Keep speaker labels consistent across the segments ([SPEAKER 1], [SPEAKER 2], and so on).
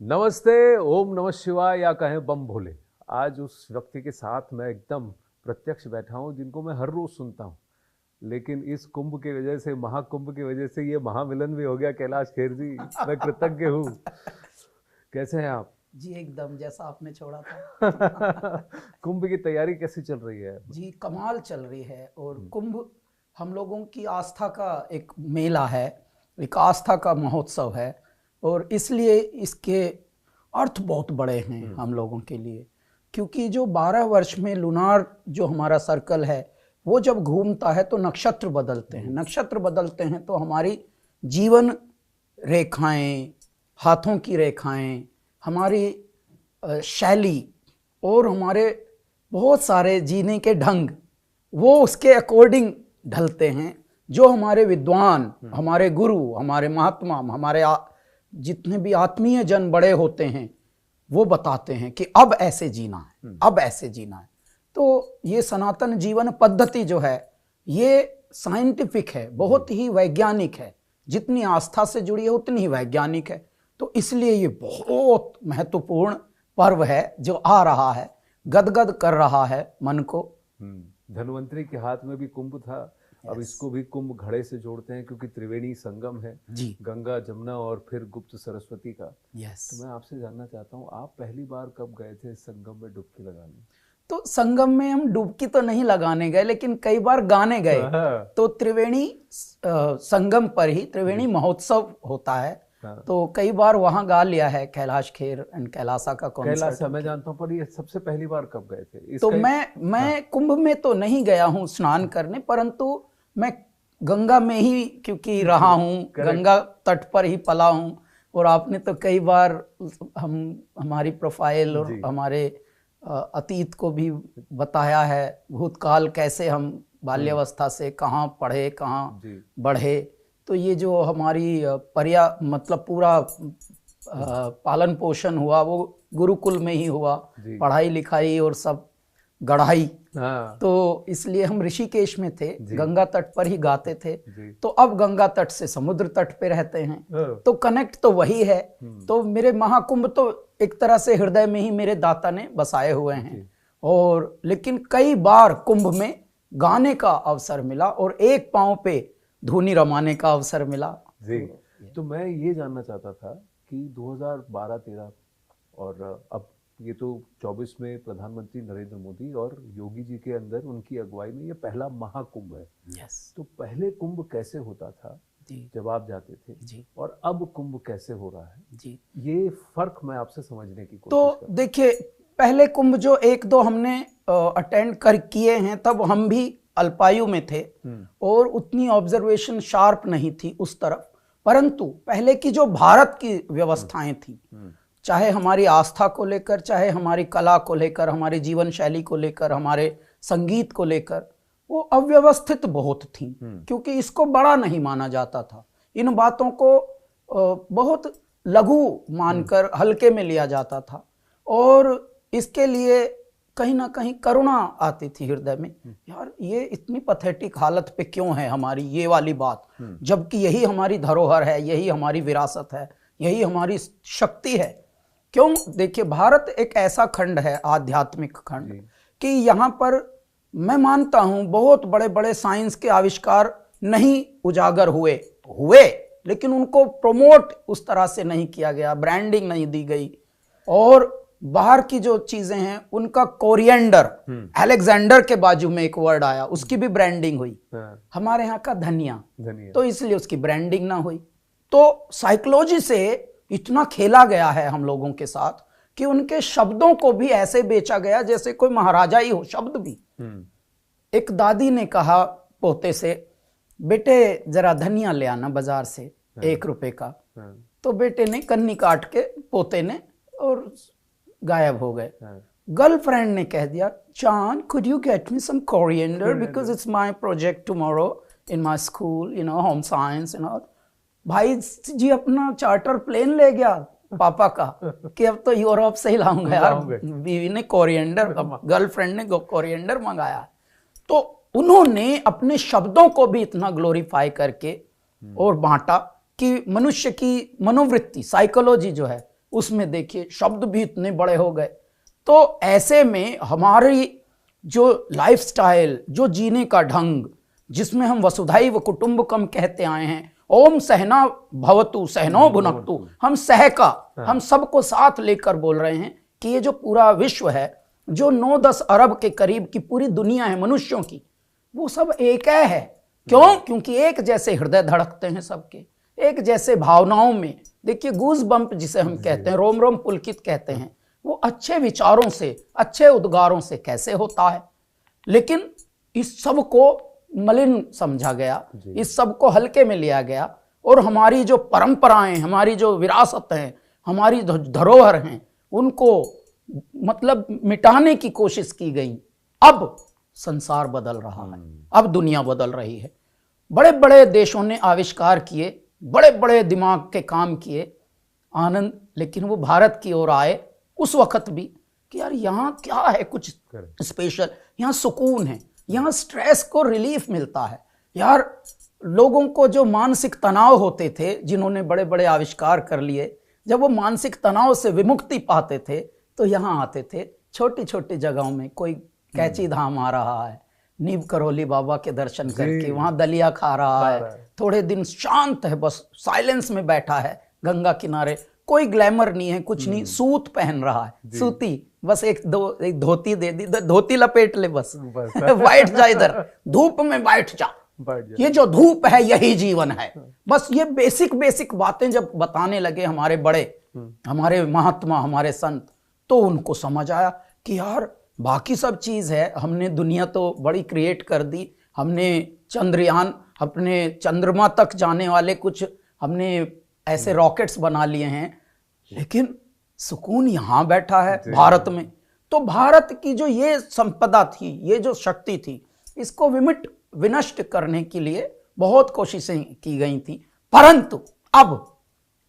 [SPEAKER 1] नमस्ते, ओम नमः शिवाय या कहें बम भोले। आज उस व्यक्ति के साथ मैं एकदम प्रत्यक्ष बैठा हूँ जिनको मैं हर रोज सुनता हूँ, लेकिन इस कुंभ की वजह से, महाकुंभ की वजह से ये महामिलन भी हो गया। कैलाश खेर जी, मैं कृतज्ञ हूँ। कैसे हैं आप?
[SPEAKER 2] जी एकदम जैसा आपने छोड़ा था।
[SPEAKER 1] कुंभ की तैयारी कैसी चल रही है?
[SPEAKER 2] जी कमाल चल रही है। और कुंभ हम लोगों की आस्था का एक मेला है, एक आस्था का महोत्सव है, और इसलिए इसके अर्थ बहुत बड़े हैं हम लोगों के लिए। क्योंकि जो 12 वर्ष में लूनार जो हमारा सर्कल है वो जब घूमता है तो नक्षत्र बदलते हैं। नक्षत्र बदलते हैं तो हमारी जीवन रेखाएं, हाथों की रेखाएं, हमारी शैली और हमारे बहुत सारे जीने के ढंग वो उसके अकॉर्डिंग ढलते हैं। जो हमारे विद्वान, हमारे गुरु, हमारे महात्मा, हमारे जितने भी आत्मीय जन बड़े होते हैं वो बताते हैं कि अब ऐसे जीना है, अब ऐसे जीना है। तो ये सनातन जीवन पद्धति जो है ये साइंटिफिक है, बहुत ही वैज्ञानिक है। जितनी आस्था से जुड़ी है उतनी ही वैज्ञानिक है। तो इसलिए ये बहुत महत्वपूर्ण पर्व है जो आ रहा है, गदगद कर रहा है मन को।
[SPEAKER 1] धन्वंतरी के हाथ में भी कुंभ था। अब इसको भी कुंभ घड़े से जोड़ते हैं क्योंकि त्रिवेणी संगम है
[SPEAKER 2] जी,
[SPEAKER 1] गंगा जमुना और फिर गुप्त सरस्वती का।
[SPEAKER 2] यस।
[SPEAKER 1] तो मैं आपसे जानना चाहता हूँ, आप पहली बार कब गए थे संगम में डुबकी लगाने?
[SPEAKER 2] तो संगम में हम डुबकी तो नहीं लगाने गए, लेकिन कई बार गाने गए। तो त्रिवेणी संगम पर ही त्रिवेणी महोत्सव होता है, तो कई बार वहां गा लिया है कैलाश खेर एंड कैलासा का कॉन्सर्ट।
[SPEAKER 1] कैलासा मैं जानता हूँ, पर ये सबसे पहली बार कब गए थे?
[SPEAKER 2] तो मैं कुंभ में तो नहीं गया हूँ स्नान करने, परंतु मैं गंगा में ही क्योंकि रहा हूँ, गंगा तट पर ही पला हूँ। और आपने तो कई बार हमारी प्रोफाइल और हमारे अतीत को भी बताया है, भूतकाल कैसे हम बाल्यावस्था से कहाँ पढ़े, कहाँ बढ़े। तो ये जो हमारी मतलब पूरा पालन पोषण हुआ वो गुरुकुल में ही हुआ, पढ़ाई लिखाई और सब गढ़ाई। तो इसलिए हम ऋषिकेश में थे, गंगा तट पर ही गाते थे। तो अब गंगा तट से समुद्र तट पे रहते हैं, तो कनेक्ट तो वही है। तो मेरे महाकुंभ तो एक तरह से हृदय में ही मेरे दाता ने बसाए हुए हैं। और लेकिन कई बार कुंभ में गाने का अवसर मिला और एक पांव पे धूनी रमाने का अवसर मिला
[SPEAKER 1] जी। तो मैं ये जानना चाहता था कि 2012-13 और अब ये तो 24 में प्रधानमंत्री नरेंद्र मोदी और योगी जी के अंदर उनकी अगुवाई में ये पहला महाकुंभ है।
[SPEAKER 2] यस।
[SPEAKER 1] तो पहले कुंभ कैसे होता था जब आप जाते थे
[SPEAKER 2] जी,
[SPEAKER 1] और अब कुंभ कैसे हो रहा है
[SPEAKER 2] जी,
[SPEAKER 1] ये फर्क मैं आपसे समझने की कोशिश
[SPEAKER 2] तो देखिए, पहले कुंभ जो 1-2 हमने अटेंड कर किए हैं तब हम भी अल्पायु में थे और उतनी ऑब्जर्वेशन शार्प नहीं थी उस तरफ। परंतु पहले की जो भारत की व्यवस्थाएं थी, चाहे हमारी आस्था को लेकर, चाहे हमारी कला को लेकर, हमारी जीवन शैली को लेकर, हमारे संगीत को लेकर, वो अव्यवस्थित बहुत थी। क्योंकि इसको बड़ा नहीं माना जाता था, इन बातों को बहुत लघु मानकर हल्के में लिया जाता था। और इसके लिए कहीं ना कहीं करुणा आती थी हृदय में, यार ये इतनी पथेटिक हालत पे क्यों है हमारी ये वाली बात, जबकि यही हमारी धरोहर है, यही हमारी विरासत है, यही हमारी शक्ति है। क्यों? देखिए, भारत एक ऐसा खंड है, आध्यात्मिक खंड, कि यहाँ पर मैं मानता हूँ बहुत बड़े बड़े साइंस के आविष्कार नहीं उजागर हुए, लेकिन उनको प्रमोट उस तरह से नहीं किया गया, ब्रांडिंग नहीं दी गई। और बाहर की जो चीजें हैं उनका कोरिएंडर, अलेक्जेंडर के बाजू में एक वर्ड आया, उसकी भी ब्रांडिंग हुई। हमारे यहाँ का धनिया, तो इसलिए उसकी ब्रांडिंग ना हुई। तो साइकोलॉजी से इतना खेला गया है हम लोगों के साथ कि उनके शब्दों को भी ऐसे बेचा गया जैसे कोई महाराजा ही हो। शब्द भी, एक दादी ने कहा पोते से, बेटे जरा धनिया ले आना बाजार से 1 रुपए का। तो बेटे ने कन्नी काट के पोते ने और गायब हो गए। गर्लफ्रेंड ने कह दिया, चांद could you get me some coriander because it's my project tomorrow in my school, you know, home science and all। भाई जी अपना चार्टर प्लेन ले गया पापा का कि अब तो यूरोप से ही लाऊंगा यार। बीवी ने कोरिएंडर, गर्लफ्रेंड ने कोरिएंडर मंगाया। तो उन्होंने अपने शब्दों को भी इतना ग्लोरीफाई करके और बांटा कि मनुष्य की मनोवृत्ति, साइकोलॉजी जो है उसमें देखिए शब्द भी इतने बड़े हो गए। तो ऐसे में हमारी जो लाइफस्टाइल, जो जीने का ढंग, जिसमें हम वसुधैव कुटुंबकम कहते आए हैं, ओम सहना भवतु सहनो भुनक्तु, हम सह का, हम सबको साथ लेकर बोल रहे हैं कि ये जो पूरा विश्व है, जो 9-10 अरब के करीब की पूरी दुनिया है मनुष्यों की, वो सब एक है। क्यों? क्योंकि एक जैसे हृदय धड़कते हैं सबके, एक जैसे भावनाओं में। देखिए गूज बम्प जिसे हम कहते हैं, रोम रोम पुलकित कहते हैं, वो अच्छे विचारों से, अच्छे उद्गारों से कैसे होता है। लेकिन इस सब को मलिन समझा गया, इस सब को हल्के में लिया गया, और हमारी जो परंपराएं, हमारी जो विरासत है, हमारी धरोहर हैं, उनको मतलब मिटाने की कोशिश की गई। अब संसार बदल रहा है, अब दुनिया बदल रही है। बड़े बड़े देशों ने आविष्कार किए, बड़े बड़े दिमाग के काम किए, आनंद, लेकिन वो भारत की ओर आए उस वक्त भी कि यार यहाँ क्या है कुछ स्पेशल, यहाँ सुकून है, यहाँ स्ट्रेस को रिलीफ मिलता है। यार लोगों को जो मानसिक तनाव होते थे, जिन्होंने बड़े बड़े आविष्कार कर लिए, जब वो मानसिक तनाव से विमुक्ति पाते थे तो यहाँ आते थे। छोटी छोटी जगहों में कोई कैची धाम आ रहा है, नीव करौली बाबा के दर्शन करके वहाँ दलिया खा रहा है, थोड़े दिन शांत है, बस साइलेंस में बैठा है गंगा किनारे, कोई ग्लैमर नहीं है, कुछ नहीं, सूत पहन रहा है, सूती, बस एक धोती दे दी, धोती लपेट ले बस बैठ जा इधर, धूप में बैठ जा, ये जो धूप है यही जीवन है। बस ये बेसिक बेसिक बातें जब बताने लगे हमारे बड़े, हमारे महात्मा, हमारे संत, तो उनको समझ आया कि यार बाकी सब चीज है, हमने दुनिया तो बड़ी क्रिएट कर दी, हमने चंद्रयान, अपने चंद्रमा तक जाने वाले कुछ हमने ऐसे रॉकेट्स बना लिए हैं, लेकिन सुकून यहाँ बैठा है भारत में। तो भारत की जो ये संपदा थी, ये जो शक्ति थी, इसको विनष्ट करने के लिए बहुत कोशिशें की गई थी, परंतु अब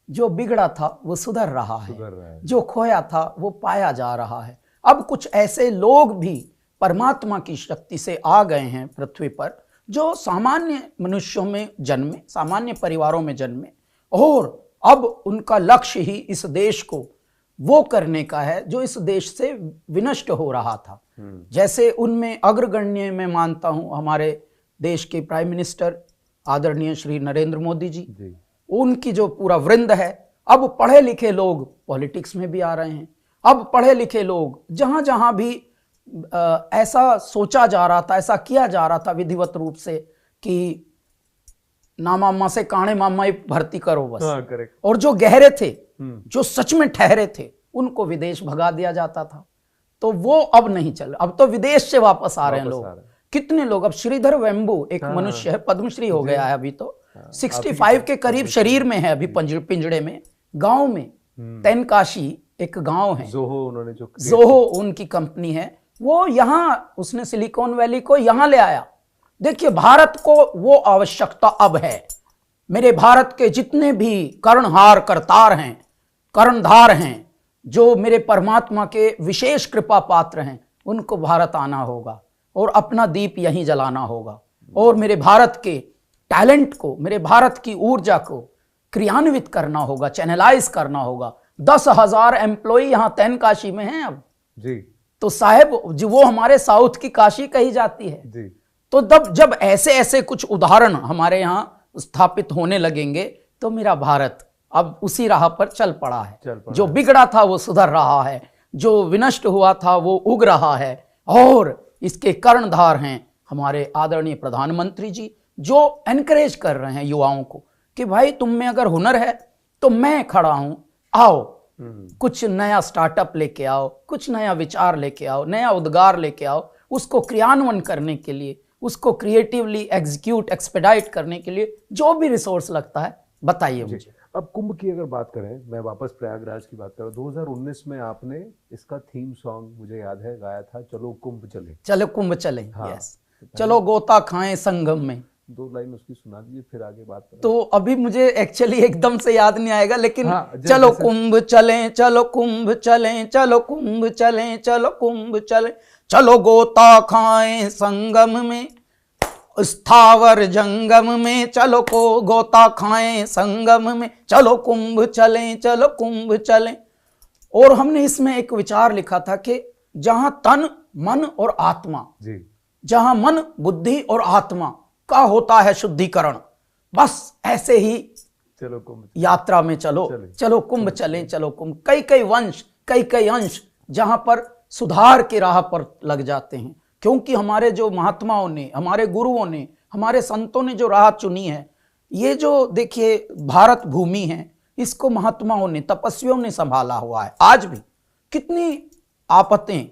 [SPEAKER 2] जो बिगड़ा था वो सुधर रहा है, जो खोया था वो पाया जा रहा है। अब कुछ ऐसे लोग भी परमात्मा की शक्ति से आ गए हैं पृथ्वी पर, जो सामान्य मनुष्यों में जन्मे, सामान्य परिवारों में जन्मे, और अब उनका लक्ष्य ही इस देश को वो करने का है जो इस देश से विनष्ट हो रहा था। जैसे उनमें अग्रगण्य मैं मानता हूं हमारे देश के प्राइम मिनिस्टर आदरणीय श्री नरेंद्र मोदी जी। उनकी जो पूरा वृंद है, अब पढ़े लिखे लोग पॉलिटिक्स में भी आ रहे हैं। अब पढ़े लिखे लोग जहां जहां भी ऐसा सोचा जा रहा था, ऐसा किया जा रहा था विधिवत रूप से कि ना मामा से काणे मामा ही भर्ती करो बस, और जो गहरे थे, जो सच में ठहरे थे, उनको विदेश भगा दिया जाता था। तो वो अब नहीं चल, अब तो विदेश से वापस आ रहे हैं लोग। कितने लोग, अब श्रीधर वेम्बू एक मनुष्य है, पद्मश्री हो गया है अभी तो, 65 के करीब शरीर में है अभी, पिंजड़े में, गांव में, तेनकाशी एक गांव है, जोहो उनकी कंपनी है, वो यहाँ उसने सिलिकॉन वैली को यहाँ ले आया। देखिए भारत को वो आवश्यकता अब है। मेरे भारत के जितने भी कर्णहार करतार हैं, कर्णधार हैं, जो मेरे परमात्मा के विशेष कृपा पात्र हैं, उनको भारत आना होगा और अपना दीप यहीं जलाना होगा, और मेरे भारत के टैलेंट को, मेरे भारत की ऊर्जा को क्रियान्वित करना होगा, चैनलाइज करना होगा। 10,000 एम्प्लॉय यहाँ तेनकाशी में हैं अब जी। तो साहेब जी, वो हमारे साउथ की काशी कही जाती है जी। तो जब ऐसे ऐसे कुछ उदाहरण हमारे यहाँ स्थापित होने लगेंगे, तो मेरा भारत अब उसी राह पर चल पड़ा है। जो बिगड़ा था वो सुधर रहा है, जो विनष्ट हुआ था वो उग रहा है, और इसके कर्णधार हैं हमारे आदरणीय प्रधानमंत्री जी, जो एनकरेज कर रहे हैं युवाओं को कि भाई तुम में अगर हुनर है तो मैं खड़ा हूं, आओ कुछ नया स्टार्टअप लेके आओ, कुछ नया विचार लेके आओ, नया उद्गार लेके आओ, उसको क्रियान्वयन करने के लिए, उसको क्रिएटिवली एग्जीक्यूट एक्सपेडाइट करने के लिए जो भी रिसोर्स लगता है बताइए मुझे।
[SPEAKER 1] अब कुंभ की अगर बात करें, मैं वापस प्रयागराज की बात करूं, 2019 में आपने इसका थीम सॉन्ग मुझे याद है गाया था, चलो कुंभ चले,
[SPEAKER 2] चलो कुंभ चले। हाँ, यस, चलो गोता खाएं संगम में।
[SPEAKER 1] 2 लाइन उसकी सुना दीजिए, फिर आगे बात करें।
[SPEAKER 2] तो अभी मुझे एक्चुअली एकदम से याद नहीं आएगा, लेकिन हाँ, चलो कुंभ चलें, चलो कुंभ चलें, चलो कुंभ चलें, चलो कुंभ चलें, चलो गोता खाएं संगम में, स्थावर जंगम में, चलो को गोता खाएं संगम में, चलो कुंभ चलें, चलो कुंभ चलें। और हमने इसमें एक विचार लिखा था कि जहां तन मन और आत्मा
[SPEAKER 1] जी,
[SPEAKER 2] जहां मन बुद्धि और आत्मा का होता है शुद्धिकरण, बस ऐसे ही
[SPEAKER 1] चलो कुंभ
[SPEAKER 2] यात्रा में चलो, चलो कुंभ चलें, चलो कुंभ। कई कई वंश, कई कई अंश जहां पर सुधार की राह पर लग जाते हैं, क्योंकि हमारे जो महात्माओं ने, हमारे गुरुओं ने, हमारे संतों ने जो राह चुनी है, ये जो देखिए भारत भूमि है, इसको महात्माओं ने, तपस्वियों ने संभाला हुआ है। आज भी कितनी आपतें,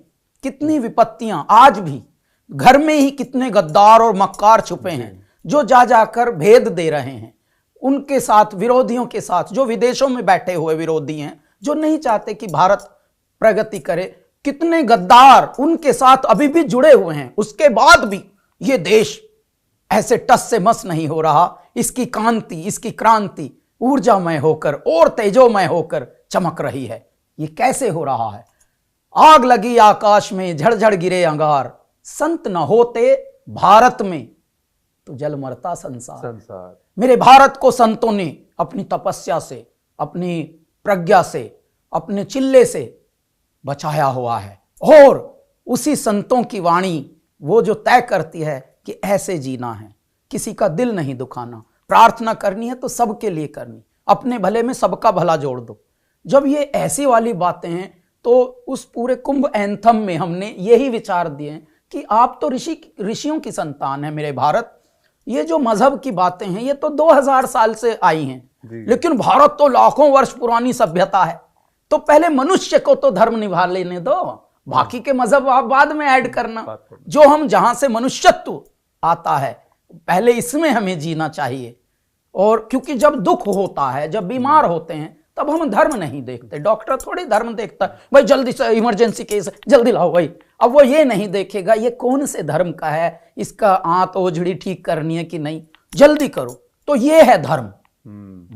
[SPEAKER 2] कितनी विपत्तियां, आज भी घर में ही कितने गद्दार और मक्कार छुपे हैं जो जा जाकर भेद दे रहे हैं उनके साथ, विरोधियों के साथ, जो विदेशों में बैठे हुए विरोधी हैं, जो नहीं चाहते कि भारत प्रगति करे। कितने गद्दार उनके साथ अभी भी जुड़े हुए हैं, उसके बाद भी ये देश ऐसे टस से मस नहीं हो रहा। इसकी कांति, इसकी क्रांति ऊर्जामय होकर और तेजोमय होकर चमक रही है। ये कैसे हो रहा है? आग लगी आकाश में, झड़झड़ गिरे अंगार, संत न होते भारत में तो जल मरता संसार। मेरे भारत को संतों ने अपनी तपस्या से, अपनी प्रज्ञा से, अपने चिल्ले से बचाया हुआ है। और उसी संतों की वाणी वो जो तय करती है कि ऐसे जीना है, किसी का दिल नहीं दुखाना, प्रार्थना करनी है तो सबके लिए करनी, अपने भले में सबका भला जोड़ दो। जब ये ऐसी वाली बातें हैं तो उस पूरे कुंभ एंथम में हमने यही विचार दिए कि आप तो ऋषियों की संतान है मेरे भारत। ये जो मजहब की बातें हैं ये तो 2000 साल से आई हैं, लेकिन भारत तो लाखों वर्ष पुरानी सभ्यता है। तो पहले मनुष्य को तो धर्म निभा लेने दो, बाकी के मजहब आप बाद में ऐड करना। जो हम जहां से मनुष्यत्व आता है, पहले इसमें हमें जीना चाहिए। और क्योंकि जब दुख होता है, जब बीमार होते हैं, तब हम धर्म नहीं देखते। डॉक्टर थोड़ी धर्म देखता है, भाई जल्दी से इमरजेंसी केस जल्दी लाओ भाई। अब वो ये नहीं देखेगा ये कौन से धर्म का है, इसका आंत ओझड़ी ठीक करनी है कि नहीं, जल्दी करो। तो ये है धर्म।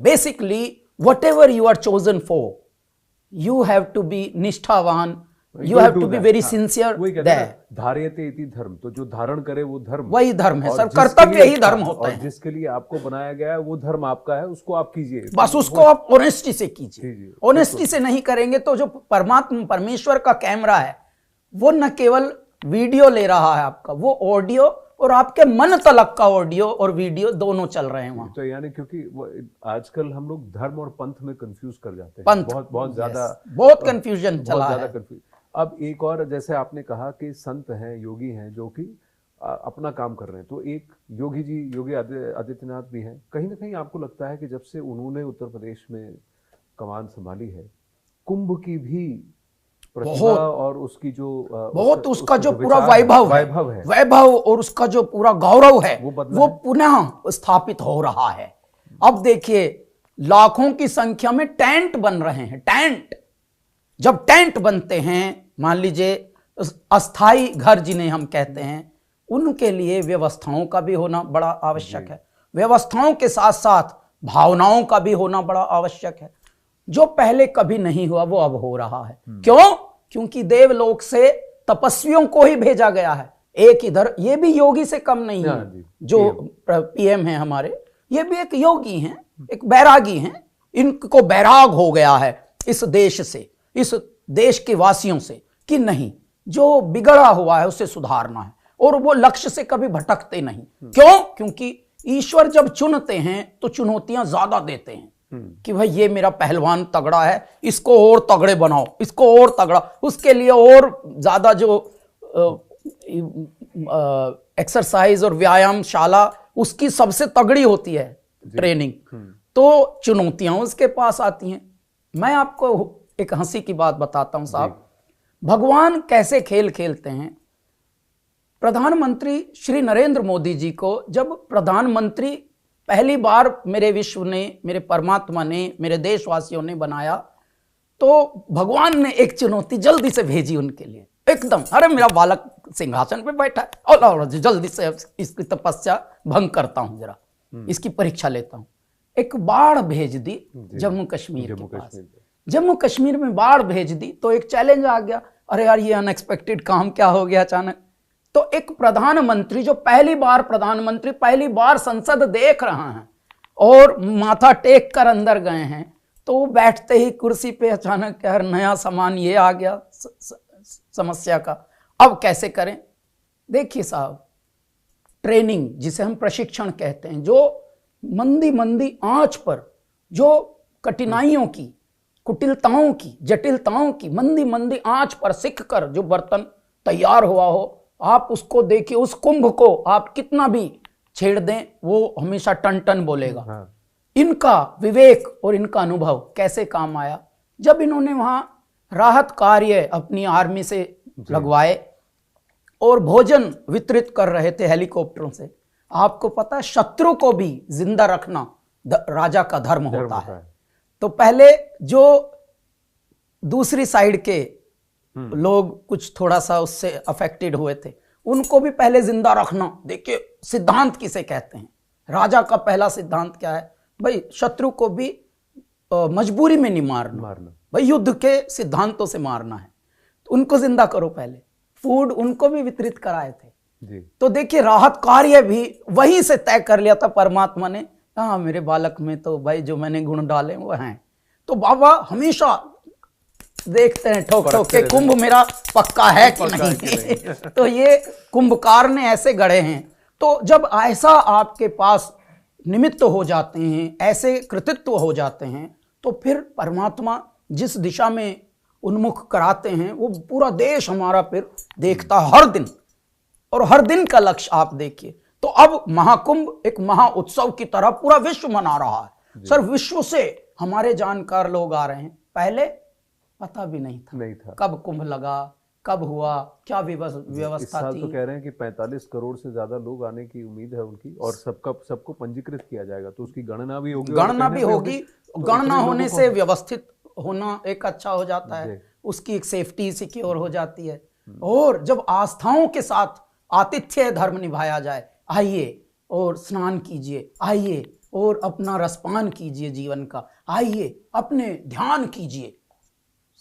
[SPEAKER 2] Basically whatever you are chosen for, you have to be निष्ठावान, you have to be very sincere there.
[SPEAKER 1] धार्यते इति धर्म, तो जो धारण करे वो धर्म,
[SPEAKER 2] वही धर्म है सर। कर्तव्य ही धर्म होता है।
[SPEAKER 1] जिसके लिए आपको बनाया गया है वो धर्म आपका है, उसको आप कीजिए,
[SPEAKER 2] बस उसको आप ऑनेस्टी से कीजिए। ऑनेस्टी से नहीं करेंगे तो जो परमात्मा परमेश्वर का कैमरा है वो न केवल वीडियो ले रहा है आपका, वो ऑडियो और आपके मन तलक का ऑडियो और वीडियो दोनों चल रहे हैं वहां।
[SPEAKER 1] तो यानी क्योंकि आजकल हम लोग धर्म और पंथ में कंफ्यूज कर जाते हैं,
[SPEAKER 2] पंथ
[SPEAKER 1] बहुत ज्यादा,
[SPEAKER 2] बहुत कंफ्यूजन चला है।
[SPEAKER 1] अब एक और, जैसे आपने कहा कि संत हैं, योगी हैं जो कि अपना काम कर रहे हैं, तो एक योगी जी, योगी आदित्यनाथ भी हैं। कहीं ना कहीं आपको लगता है कि जब से उन्होंने उत्तर प्रदेश में कमान संभाली है, कुंभ की भी प्रतिभा और उसकी जो
[SPEAKER 2] बहुत उसका जो पूरा वैभव है, वैभव और उसका जो पूरा गौरव है वो पुनः स्थापित हो रहा है। अब देखिए लाखों की संख्या में टेंट बन रहे हैं। टेंट, जब टेंट बनते हैं, मान लीजिए अस्थाई घर जिन्हें हम कहते हैं, उनके लिए व्यवस्थाओं का भी होना बड़ा आवश्यक है। व्यवस्थाओं के साथ साथ भावनाओं का भी होना बड़ा आवश्यक है। जो पहले कभी नहीं हुआ वो अब हो रहा है। क्यों? क्योंकि देवलोक से तपस्वियों को ही भेजा गया है। एक इधर, ये भी योगी से कम नहीं है, जो पीएम है हमारे, ये भी एक योगी हैं, एक बैरागी हैं। इनको बैराग हो गया है इस देश से, इस देश के वासियों से, कि नहीं, जो बिगड़ा हुआ है उसे सुधारना है। और वो लक्ष्य से कभी भटकते नहीं। क्यों? क्योंकि ईश्वर जब चुनते हैं तो चुनौतियां ज्यादा देते हैं कि भाई ये मेरा पहलवान तगड़ा है, इसको और तगड़े बनाओ, इसको और तगड़ा, उसके लिए और ज्यादा जो एक्सरसाइज और व्यायामशाला उसकी सबसे तगड़ी होती है ट्रेनिंग, तो चुनौतियां उसके पास आती हैं। मैं आपको एक हंसी की बात बताता हूं साहब, भगवान कैसे खेल खेलते हैं। प्रधानमंत्री श्री नरेंद्र मोदी जी को जब प्रधानमंत्री पहली बार मेरे विश्व ने, मेरे परमात्मा ने, मेरे देशवासियों ने बनाया, तो भगवान ने एक चुनौती जल्दी से भेजी उनके लिए। एकदम, अरे मेरा बालक सिंहासन पे बैठा है और जल्दी से इसकी तपस्या भंग करता हूं, जरा इसकी परीक्षा लेता हूं। एक बाढ़ भेज दी जम्मू कश्मीर के पास। जम्मू कश्मीर में बाढ़ भेज दी तो एक चैलेंज आ गया, अरे यार ये अनएक्सपेक्टेड काम क्या हो गया अचानक। तो एक प्रधानमंत्री जो पहली बार प्रधानमंत्री, पहली बार संसद देख रहा है और माथा टेक कर अंदर गए हैं, तो बैठते ही कुर्सी पे अचानक यार नया सामान ये आ गया समस्या का, अब कैसे करें। देखिए साहब, ट्रेनिंग जिसे हम प्रशिक्षण कहते हैं, जो मंदी मंदी आंच पर जो कठिनाइयों की, कुटिलताओं की, जटिलताओं की मंदी मंदी आंच पर सीख कर जो बर्तन तैयार हुआ हो, आप उसको देखिए, उस कुंभ को आप कितना भी छेड़ दें वो हमेशा टन टन बोलेगा।
[SPEAKER 1] हाँ।
[SPEAKER 2] इनका विवेक और इनका अनुभव कैसे काम आया, जब इन्होंने वहां राहत कार्य अपनी आर्मी से लगवाए और भोजन वितरित कर रहे थे हेलीकॉप्टरों से। आपको पता है शत्रु को भी जिंदा रखना राजा का धर्म होता है। तो पहले जो दूसरी साइड के लोग कुछ थोड़ा सा उससे अफेक्टेड हुए थे, उनको भी पहले जिंदा रखना। देखिए सिद्धांत किसे कहते हैं, राजा का पहला सिद्धांत क्या है भाई, शत्रु को भी मजबूरी में नहीं मारना भाई, युद्ध के सिद्धांतों से मारना है, तो उनको जिंदा करो पहले। फूड उनको भी वितरित कराए थे जी। तो देखिए राहत कार्य भी वहीं से तय कर लिया था परमात्मा ने, हाँ मेरे बालक में तो भाई जो मैंने गुण डाले वो हैं। तो बाबा हमेशा देखते हैं ठोक ठोक के कुंभ मेरा पक्का है कि नहीं। तो ये कुंभकार ने ऐसे गढ़े हैं। तो जब ऐसा आपके पास निमित्त हो जाते हैं, ऐसे कृतित्व हो जाते हैं, तो फिर परमात्मा जिस दिशा में उन्मुख कराते हैं वो पूरा देश हमारा फिर देखता हर दिन, और हर दिन का लक्ष्य आप देखिए। तो अब महाकुंभ एक महा उत्सव की तरह पूरा विश्व मना रहा है। सर विश्व से हमारे जानकार लोग आ रहे हैं, पहले पता भी नहीं था कब कुंभ लगा, कब हुआ, क्या व्यवस्था थी।
[SPEAKER 1] तो कह रहे हैं कि 45 करोड़ से ज्यादा लोग आने की उम्मीद है उनकी, और सबको पंजीकृत किया जाएगा, तो उसकी गणना भी होगी।
[SPEAKER 2] गणना होने से व्यवस्थित होना एक अच्छा हो जाता है, उसकी एक सेफ्टी सिक्योर हो जाती है। और जब आस्थाओं के साथ आतिथ्य धर्म निभाया जाए, आइए और स्नान कीजिए, आइए और अपना रसपान कीजिए जीवन का, आइए अपने ध्यान कीजिए।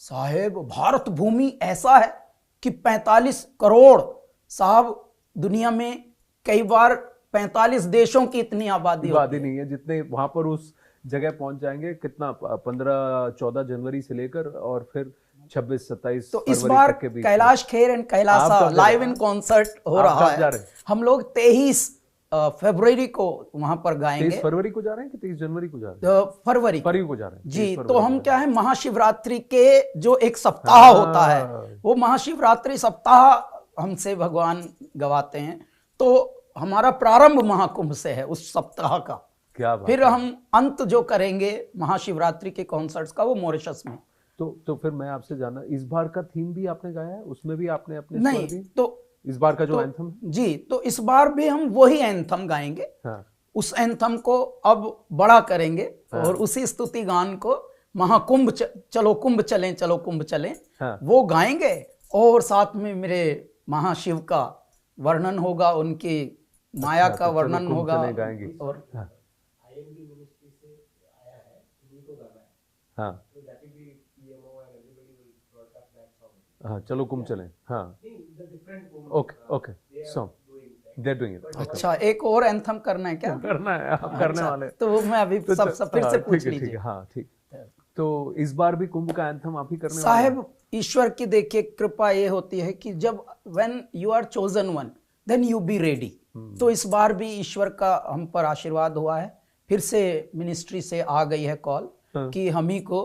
[SPEAKER 2] साहेब भारत भूमि ऐसा है कि 45 करोड़ साहब, दुनिया में कई बार 45 देशों की इतनी आबादी
[SPEAKER 1] नहीं है जितने वहां पर उस जगह पहुंच जाएंगे। कितना 15-14 जनवरी से लेकर और फिर 26-27
[SPEAKER 2] तो इस बार Kailash Kher and Kailasa live in concert हो रहा है। हम लोग 23 फरवरी को वहां पर गाएंगे।
[SPEAKER 1] 23 फरवरी को जा रहे हैं कि 23 जनवरी को जा रहे हैं?
[SPEAKER 2] फरवरी
[SPEAKER 1] को जा रहे हैं
[SPEAKER 2] जी। तो हम क्या है, महाशिवरात्रि के जो एक सप्ताह होता है, वो महाशिवरात्रि सप्ताह हमसे भगवान गवाते हैं। तो हमारा प्रारंभ महाकुंभ से है उस सप्ताह का।
[SPEAKER 1] क्या बात।
[SPEAKER 2] फिर हम अंत जो करेंगे महाशिवरात्रि के कॉन्सर्ट्स का वो मॉरिशस में।
[SPEAKER 1] तो फिर मैं आपसे जानना, इस बार का थीम भी आपने गाया है, उसमें भी आपने अपने
[SPEAKER 2] नहीं, तो
[SPEAKER 1] इस बार का जो एंथम
[SPEAKER 2] जी, तो इस बार भी हम वही एंथम गाएंगे।
[SPEAKER 1] हाँ।
[SPEAKER 2] उस एंथम को अब बड़ा करेंगे। हाँ। और उसी स्तुति गान को महाकुंभ चलो कुंभ चलें, चलो कुंभ चलें, हाँ। वो गाएंगे। और साथ में मेरे महाशिव का वर्णन होगा, उनकी माया का वर्णन होगा। और हाँ।
[SPEAKER 1] हाँ हाँ, चलो कुंभ चलें। हाँ okay song they are doing it.
[SPEAKER 2] अच्छा, एक और एंथम करना है क्या?
[SPEAKER 1] करना है, आप करने वाले।
[SPEAKER 2] तो वो मैं अभी सब फिर से पूछ लीजिए।
[SPEAKER 1] हाँ ठीक। तो इस बार भी कुंभ का एंथम आप ही करने वाले?
[SPEAKER 2] साहब ईश्वर की देखिए कृपा ये होती है कि जब when you are chosen one then you be ready. तो इस बार भी ईश्वर का हम पर आशीर्वाद हुआ है। फिर से मिनिस्ट्री से आ गई है कॉल कि हम ही को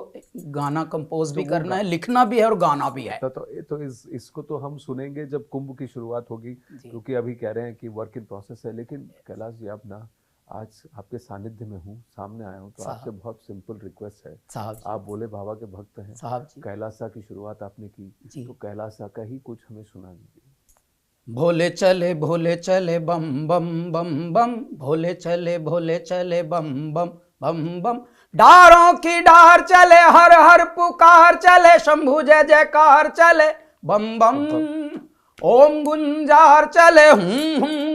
[SPEAKER 2] गाना कंपोज भी करना है, लिखना भी है और गाना भी है।
[SPEAKER 1] तो इसको तो हम सुनेंगे जब कुंभ की शुरुआत होगी, क्योंकि अभी कह रहे हैं कि वर्क इन प्रोसेस है। लेकिन कैलाश जी, आप ना आज आपके सानिध्य में हूँ, सामने आया हूँ, तो आपसे बहुत सिंपल रिक्वेस्ट है साहब। आप बोले बाबा के भक्त हैं साहब, कैलाशा की शुरुआत आपने की, तो कैलाशा का ही कुछ हमें सुना दीजिए।
[SPEAKER 2] भोले चले बम बम बम बम, भोले चले बम बम बम बम, डारों की डार चले, हर हर पुकार चले, शंभु जय जयकार चले, बम बम ओम गुंजार चले,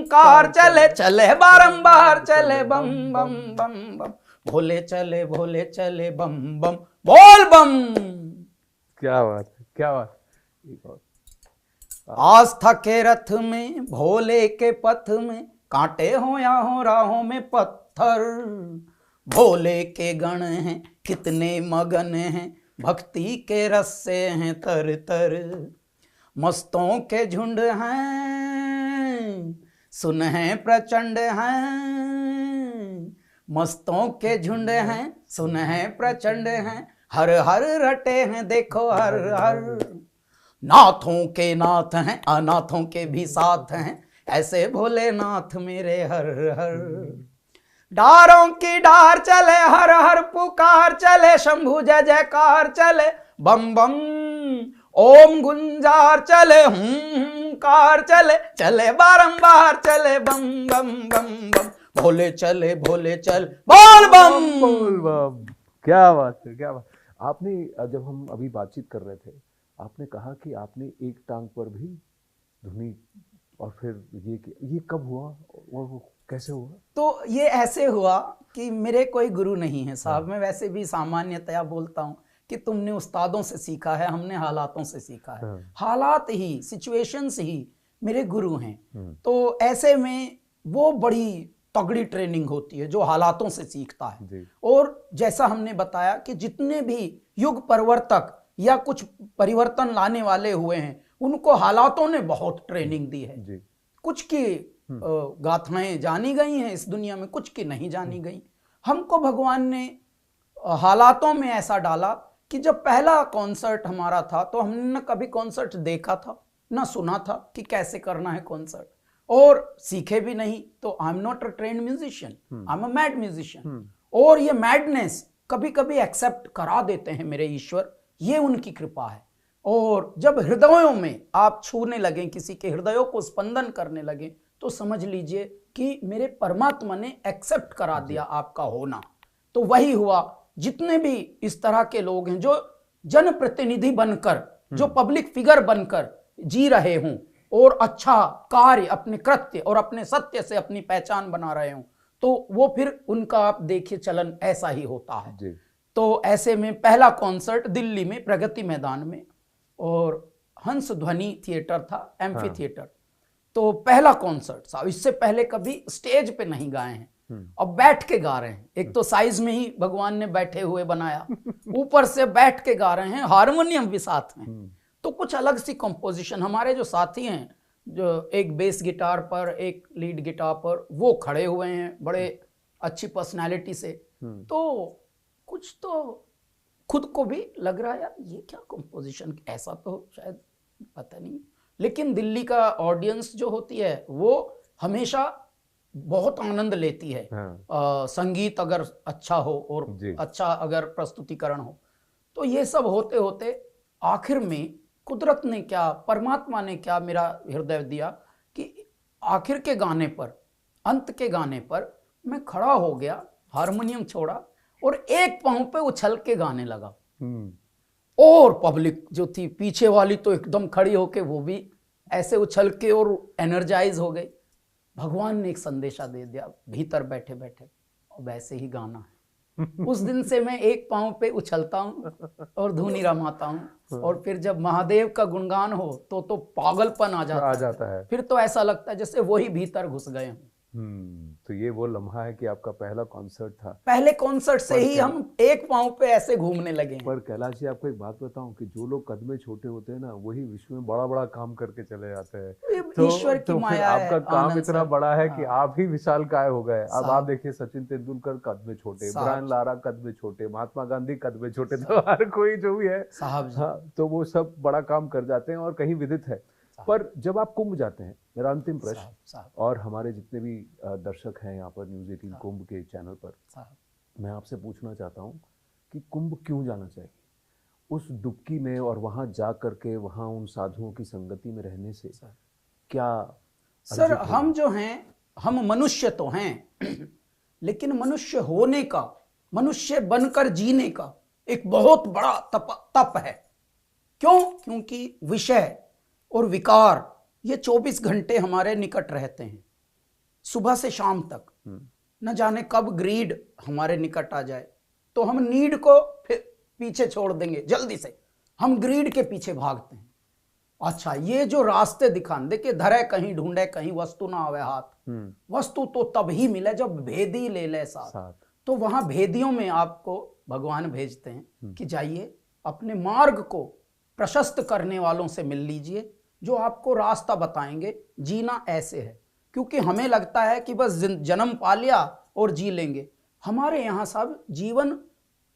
[SPEAKER 2] कार चले, चले बारंबार चले, बम बम बम बम, भोले चले बम बम, बोल बम।
[SPEAKER 1] क्या बात है, क्या बात।
[SPEAKER 2] आस्था के रथ में, भोले के पथ में, कांटे हो या हो राहों में पत्थर, भोले के गण हैं कितने मगन हैं भक्ति के रस से हैं तर तर, मस्तों के झुंड हैं सुन हैं प्रचंड हैं, मस्तों के झुंड हैं सुन हैं प्रचंड हैं, हर हर रटे हैं देखो हर हर, नाथों के नाथ हैं अनाथों के भी साथ हैं, ऐसे भोलेनाथ मेरे हर हर। डारों की डार चले हर हर पुकार चले, शंभु जय जयकार चले बम बम, ओम गुंजार चले कार चले, चले बारंबार चले बम बम बम बम, भोले चले भोले चल बोल बम
[SPEAKER 1] बोल बम। क्या बात है, क्या बात। आपने जब हम अभी बातचीत कर रहे थे, आपने कहा कि आपने एक टांग पर भी धुनी, और फिर ये कब हुआ और वो कैसे हुआ?
[SPEAKER 2] तो ये ऐसे हुआ कि मेरे कोई गुरु नहीं है साहब। मैं वैसे भी सामान्यतया बोलता हूँ कि तुमने उस्तादों से सीखा है, हमने हालातों से सीखा है। हालात ही, सिचुएशंस ही मेरे गुरु हैं। तो ऐसे में वो बड़ी तगड़ी ट्रेनिंग होती है जो हालातों से सीखता है। और जैसा हमने बताया कि जितने भी युग परिवर्तक या कुछ परिवर्तन लाने वाले हुए हैं, उनको हालातों ने बहुत ट्रेनिंग दी है। कुछ की गाथाएं जानी गई हैं इस दुनिया में, कुछ की नहीं जानी गई। हमको भगवान ने हालातों में ऐसा डाला कि जब पहला कॉन्सर्ट हमारा था तो हमने न कभी कॉन्सर्ट देखा था ना सुना था कि कैसे करना है कॉन्सर्ट, और सीखे भी नहीं। तो I am not a trained musician, I am a mad musician. और ये मैडनेस कभी कभी एक्सेप्ट करा देते हैं मेरे ईश्वर, ये उनकी कृपा है। और जब हृदयों में आप छूने लगे, किसी के हृदयों को स्पंदन करने लगे, तो समझ लीजिए कि मेरे परमात्मा ने एक्सेप्ट करा दिया आपका होना। तो वही हुआ। जितने भी इस तरह के लोग हैं जो जनप्रतिनिधि बनकर, जो पब्लिक फिगर बनकर जी रहे हों और अच्छा कार्य, अपने कृत्य और अपने सत्य से अपनी पहचान बना रहे हों, तो वो फिर उनका आप देखिए चलन ऐसा ही होता है। तो ऐसे में पहला कॉन्सर्ट दिल्ली में प्रगति मैदान में, और हंस ध्वनि थिएटर था, एम्फी थिएटर। तो पहला कॉन्सर्ट साहब, इससे पहले कभी स्टेज पे नहीं गाए हैं। अब बैठ के गा रहे हैं। एक तो साइज में ही भगवान ने बैठे हुए बनाया, ऊपर से बैठ के गा रहे हैं, हारमोनियम भी साथ में। तो कुछ अलग सी कंपोजिशन। हमारे जो साथी हैं, जो एक बेस गिटार पर, एक लीड गिटार पर, वो खड़े हुए हैं बड़े अच्छी पर्सनालिटी से। तो कुछ तो खुद को भी लग रहा है यार ये क्या कंपोजिशन, ऐसा तो शायद पता नहीं। लेकिन दिल्ली का ऑडियंस जो होती है वो हमेशा बहुत आनंद लेती है। संगीत अगर अच्छा हो और अच्छा अगर प्रस्तुतिकरण हो। तो ये सब होते होते आखिर में कुदरत ने क्या, परमात्मा ने क्या मेरा हृदय दिया कि आखिर के गाने पर, अंत के गाने पर मैं खड़ा हो गया, हारमोनियम छोड़ा और एक पांव पे उछल के गाने लगा। और पब्लिक जो थी पीछे वाली तो एकदम खड़ी होके वो भी ऐसे उछल के और एनर्जाइज हो गई। भगवान ने एक संदेशा दे दिया भीतर बैठे बैठे, और वैसे ही गाना है। उस दिन से मैं एक पांव पे उछलता हूँ और धुनी रमाता हूँ। और फिर जब महादेव का गुणगान हो तो पागलपन आ जाता है। फिर तो ऐसा लगता है जैसे वही भीतर घुस गए हैं।
[SPEAKER 1] तो ये वो लम्हा है कि आपका पहला कॉन्सर्ट था।
[SPEAKER 2] पहले कॉन्सर्ट से ही हम एक पांव पे ऐसे घूमने लगे हैं।
[SPEAKER 1] पर कैलाश जी, आपको एक बात बताऊं कि जो लोग कद में छोटे होते हैं ना, वही विश्व में बड़ा बड़ा काम करके चले जाते हैं।
[SPEAKER 2] तो ईश्वर की माया है।
[SPEAKER 1] आपका काम इतना बड़ा है कि आप ही विशाल काय हो गए। अब आप देखिए, सचिन तेंदुलकर कद में छोटे, ब्रायन लारा कद में छोटे, महात्मा गांधी कद में छोटे, तो हर कोई जो भी है साहब, तो वो सब बड़ा काम कर जाते हैं और कहीं विदित है। पर जब आप कुंभ जाते हैं, मेरा अंतिम प्रश्न, और हमारे जितने भी दर्शक हैं यहाँ पर न्यूज़ 18 कुंभ के चैनल पर, मैं आपसे पूछना चाहता हूँ कि कुंभ क्यों जाना चाहिए? उस डुबकी में और वहाँ जा करके वहाँ उन साधुओं की संगति में रहने से क्या?
[SPEAKER 2] सर, हम जो हैं, हम मनुष्य तो हैं, लेकिन मनुष्य होने का, मनुष्य बनकर जीने का एक बहुत बड़ा तप है। क्यों? क्योंकि विषय और विकार ये 24 घंटे हमारे निकट रहते हैं, सुबह से शाम तक। न जाने कब ग्रीड हमारे निकट आ जाए तो हम नीड को फिर पीछे छोड़ देंगे, जल्दी से हम ग्रीड के पीछे भागते हैं। अच्छा, ये जो रास्ते दिखान, देखिए, धरे कहीं ढूंढे कहीं वस्तु ना आवे हाथ। वस्तु तो तब ही मिले जब भेदी ले ले साथ। तो वहां भेदियों में आपको भगवान भेजते हैं कि जाइए अपने मार्ग को प्रशस्त करने वालों से मिल लीजिए, जो आपको रास्ता बताएंगे जीना ऐसे है। क्योंकि हमें लगता है कि बस जन्म पा लिया और जी लेंगे। हमारे यहाँ साहब जीवन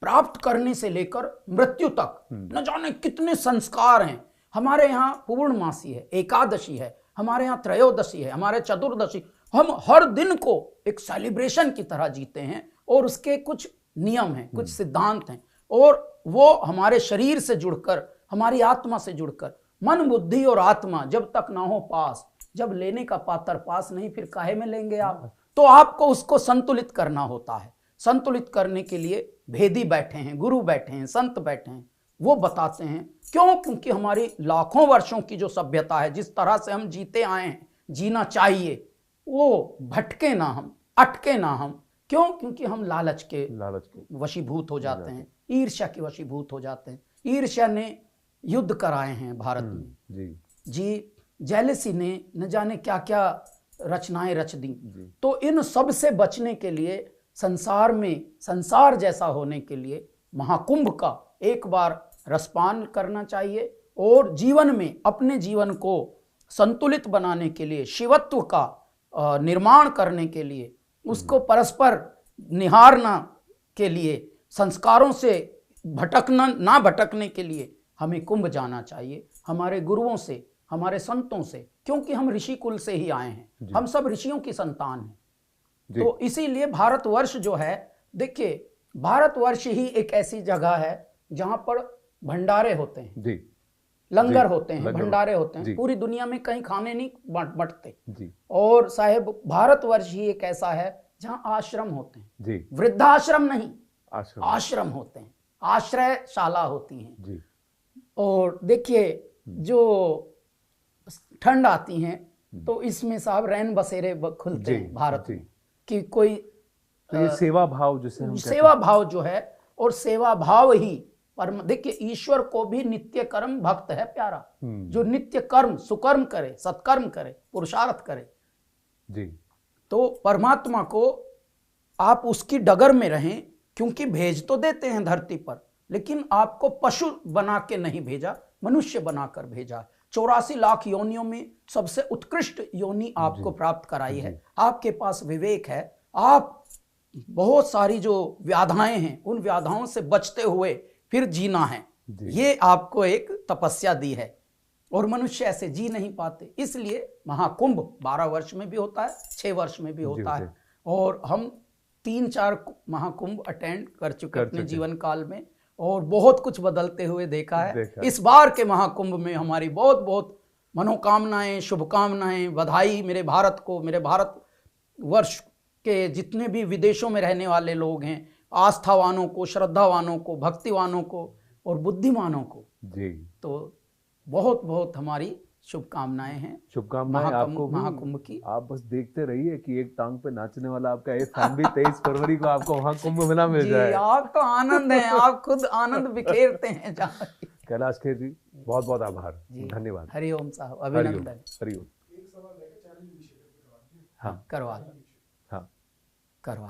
[SPEAKER 2] प्राप्त करने से लेकर मृत्यु तक न जाने कितने संस्कार हैं। हमारे यहाँ पूर्णमासी है, एकादशी है, हमारे यहाँ त्रयोदशी है, हमारे चतुर्दशी। हम हर दिन को एक सेलिब्रेशन की तरह जीते हैं और उसके कुछ नियम हैं, कुछ सिद्धांत हैं, और वो हमारे शरीर से जुड़कर, हमारी आत्मा से जुड़कर, मन बुद्धि और आत्मा जब तक ना हो पास, जब लेने का पात्र पास नहीं फिर काहे में लेंगे आप। तो आपको उसको संतुलित करना होता है। संतुलित करने के लिए भेदी बैठे हैं, गुरु बैठे हैं, संत बैठे हैं, वो बताते हैं। क्यों? क्योंकि हमारी लाखों वर्षों की जो सभ्यता है, जिस तरह से हम जीते आए हैं, जीना चाहिए, वो भटके ना हम, अटके ना हम। क्यों? क्योंकि हम लालच के वशीभूत हो जाते हैं, ईर्ष्या के वशीभूत हो जाते हैं। ईर्ष्या ने युद्ध कराए हैं भारत में जी, जेलसी ने न जाने क्या क्या रचनाएं रच दी। तो इन सब से बचने के लिए, संसार में संसार जैसा होने के लिए महाकुंभ का एक बार रसपान करना चाहिए, और जीवन में अपने जीवन को संतुलित बनाने के लिए, शिवत्व का निर्माण करने के लिए, उसको परस्पर निहारना के लिए, संस्कारों से भटकना ना भटकने के लिए हमें कुंभ जाना चाहिए, हमारे गुरुओं से, हमारे संतों से। क्योंकि हम ऋषि कुल से ही आए हैं, हम सब ऋषियों की संतान हैं। तो इसीलिए भारतवर्ष जो है, देखिए भारतवर्ष ही एक ऐसी जगह है जहां पर भंडारे होते हैं, लंगर होते हैं, भंडारे होते हैं। पूरी दुनिया में कहीं खाने नहीं बंटते। और साहेब भारतवर्ष ही एक ऐसा है जहां आश्रम होते हैं, वृद्धाश्रम नहीं, आश्रम होते हैं, आश्रयशाला होती हैं। और देखिए जो ठंड आती है तो इसमें साहब रैन बसेरे खुलते हैं भारत में, कि कोई
[SPEAKER 1] तो ये सेवा भाव, जिसे हम
[SPEAKER 2] सेवा भाव जो है, और सेवा भाव ही परम। देखिए ईश्वर को भी नित्य कर्म भक्त है प्यारा, जो नित्य कर्म सुकर्म करे, सत्कर्म करे, पुरुषार्थ करे जी। तो परमात्मा को आप उसकी डगर में रहें, क्योंकि भेज तो देते हैं धरती पर, लेकिन आपको पशु बना के नहीं भेजा, मनुष्य बनाकर भेजा। 84 लाख योनियों में सबसे उत्कृष्ट योनि आपको प्राप्त कराई है। आपके पास विवेक है, आप बहुत सारी जो व्याधाएं हैं उन व्याधाओं से बचते हुए फिर जीना है, ये आपको एक तपस्या दी है। और मनुष्य ऐसे जी नहीं पाते, इसलिए महाकुंभ 12 वर्ष में भी होता है, 6 वर्ष में भी होता है। और हम 3-4 महाकुंभ अटेंड कर चुके अपने जीवन काल में, और बहुत कुछ बदलते हुए देखा है। इस बार के महाकुंभ में हमारी बहुत बहुत मनोकामनाएं, शुभकामनाएं, बधाई मेरे भारत को, मेरे भारत वर्ष के जितने भी विदेशों में रहने वाले लोग हैं, आस्थावानों को, श्रद्धावानों को, भक्तिवानों को और बुद्धिमानों को जी। तो बहुत बहुत हमारी शुभकामनाएं हैं।
[SPEAKER 1] शुभकामनाएं आपको
[SPEAKER 2] महाकुंभ की।
[SPEAKER 1] आप बस देखते रहिए कि एक टांग पे नाचने वाला आपका एक फैन भी 23 फरवरी को आपको वहाँ कुंभ मेला मिल जाए।
[SPEAKER 2] आप तो आनंद हैं, आप खुद आनंद बिखेरते हैं।
[SPEAKER 1] कैलाश खेर जी बहुत बहुत आभार, धन्यवाद।
[SPEAKER 2] हरिओम साहब, अभिनंदन।
[SPEAKER 1] हरिओम। हाँ
[SPEAKER 2] करवा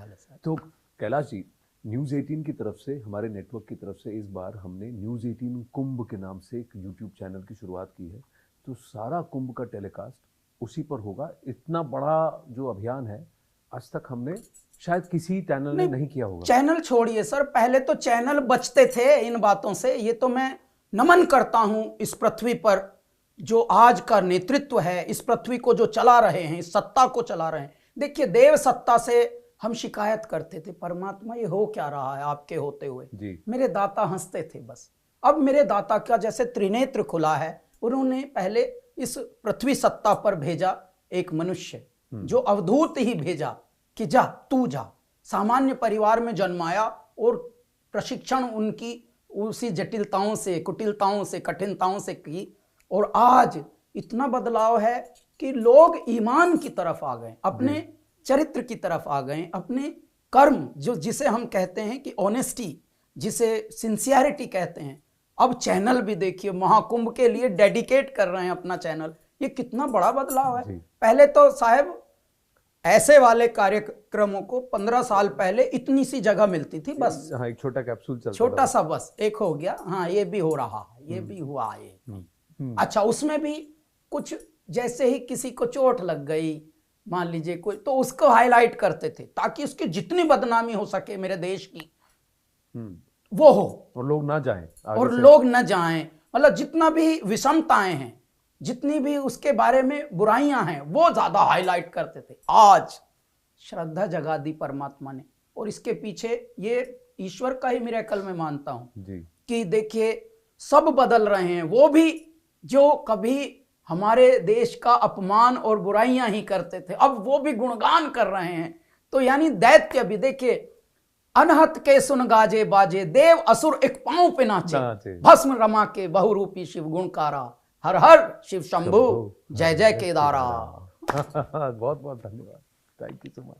[SPEAKER 2] लो सर।
[SPEAKER 1] तो कैलाश जी, न्यूज़ 18 की तरफ से, हमारे नेटवर्क की तरफ से इस बार हमने न्यूज़ 18 कुंभ के नाम से एक यूट्यूब चैनल की शुरुआत की है। तो सारा कुंभ का टेलीकास्ट उसी पर होगा। इतना बड़ा जो अभियान है आज तक हमने शायद किसी चैनल ने नहीं किया होगा।
[SPEAKER 2] चैनल छोड़िए सर, पहले तो चैनल बचते थे इन बातों से। ये तो मैं नमन करता हूं इस पृथ्वी पर जो आज का नेतृत्व है, इस पृथ्वी को जो चला रहे हैं, इस सत्ता को चला रहे हैं। देखिए देव सत्ता से हम शिकायत करते थे, परमात्मा ये हो क्या रहा है आपके होते हुए जी। मेरे दाता हंसते थे बस। अब मेरे दाता का जैसे त्रिनेत्र खुला है, उन्होंने पहले इस पृथ्वी सत्ता पर भेजा एक मनुष्य जो अवधूत ही भेजा कि जा तू जा। सामान्य परिवार में जन्माया और प्रशिक्षण उनकी उसी जटिलताओं से, कुटिलताओं से, कठिनताओं से की, और आज इतना बदलाव है कि लोग ईमान की तरफ आ गए, अपने चरित्र की तरफ आ गए, अपने कर्म जो जिसे हम कहते हैं कि ऑनेस्टी, जिसे सिंसियरिटी कहते हैं। अब चैनल भी देखिए महाकुंभ के लिए डेडिकेट कर रहे हैं अपना चैनल। ये कितना बड़ा बदलाव है। पहले तो साहब ऐसे वाले कार्यक्रमों को 15 साल पहले इतनी सी जगह मिलती थी, बस
[SPEAKER 1] हाँ, एक छोटा कैप्सूल चलता
[SPEAKER 2] छोटा
[SPEAKER 1] था।
[SPEAKER 2] सा, बस एक हो गया, हाँ ये भी हो रहा है, ये भी हुआ ये। अच्छा, उसमें भी कुछ जैसे ही किसी को चोट लग गई, मान लीजिए कोई, तो उसको हाईलाइट करते थे ताकि उसकी जितनी बदनामी हो सके मेरे देश की वो हो,
[SPEAKER 1] और लोग ना जाएं आगे
[SPEAKER 2] और
[SPEAKER 1] से।
[SPEAKER 2] लोग न जाएं, मतलब जितना भी विषमताएं हैं, जितनी भी उसके बारे में बुराइयां हैं, वो ज्यादा हाईलाइट करते थे। आज श्रद्धा जगा दी परमात्मा ने, और इसके पीछे ये ईश्वर का ही मिरेकल मैं मानता हूं
[SPEAKER 1] जी।
[SPEAKER 2] कि देखिए सब बदल रहे हैं। वो भी जो कभी हमारे देश का अपमान और बुराइयां ही करते थे, अब वो भी गुणगान कर रहे हैं। तो यानी दैत्य भी देखिए, अनहत के सुन गाजे बाजे, देव असुर एक पांव पे नाचे, भस्म रमा के बहुरूपी शिव गुणकारा, हर हर शिव शंभु, जय जय केदारा।
[SPEAKER 1] बहुत बहुत धन्यवाद, थैंक यू सो मच।